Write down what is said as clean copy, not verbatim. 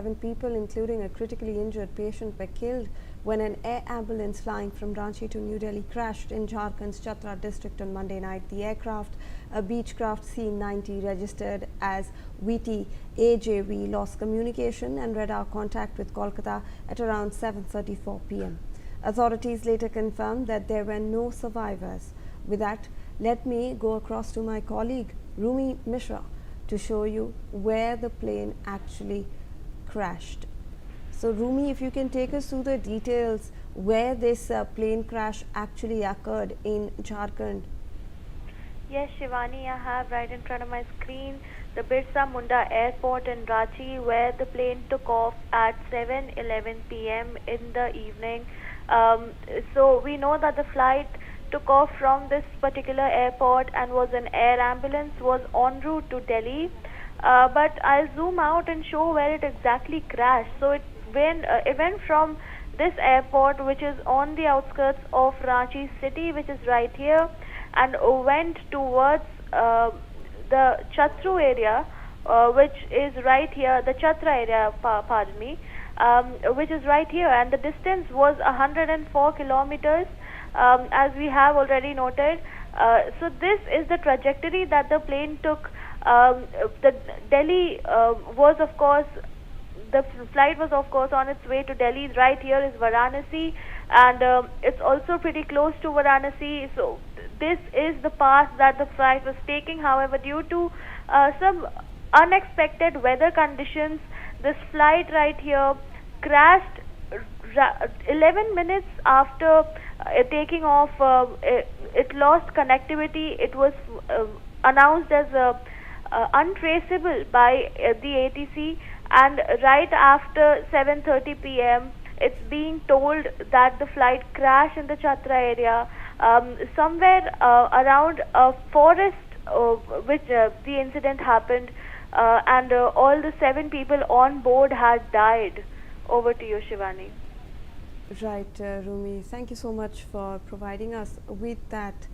7 people, including a critically injured patient, were killed when an air ambulance flying from Ranchi to New Delhi crashed in Jharkhand's Chatra district on Monday night. The aircraft, a Beechcraft C-90 registered as VT AJV, lost communication and radar contact with Kolkata at around 7:34 p.m. Authorities later confirmed that there were no survivors. With that, let me go across to my colleague Rumi Mishra to show you where the plane actually crashed. So Rumi, if you can take us through the details where this plane crash actually occurred in Jharkhand. Yes, Shivani, I have right in front of my screen the Birsa Munda Airport in Ranchi, where the plane took off at 7:11 p.m. in the evening. So we know that the flight took off from this particular airport and was an air ambulance, was en route to Delhi. But I'll zoom out and show where it exactly crashed. So it went from this airport, which is on the outskirts of Ranchi city, which is right here, and went towards the Chatru area, which is right here, the Chatra area, pardon me, which is right here, and the distance was 104 kilometers, as we have already noted. So this is the trajectory that the plane took. The Delhi was, of course, the flight was of course on its way to Delhi. Right here is Varanasi, and it's also pretty close to Varanasi. So this is the path that the flight was taking. However, due to some unexpected weather conditions, this flight right here crashed 11 minutes after taking off. It lost connectivity. It was announced as untraceable by the ATC, and right after 7:30 p.m. it's being told that the flight crashed in the Chatra area, somewhere around a forest, which the incident happened, and all the 7 people on board had died. Over to you, Shivani. Right, Rumi. Thank you so much for providing us with that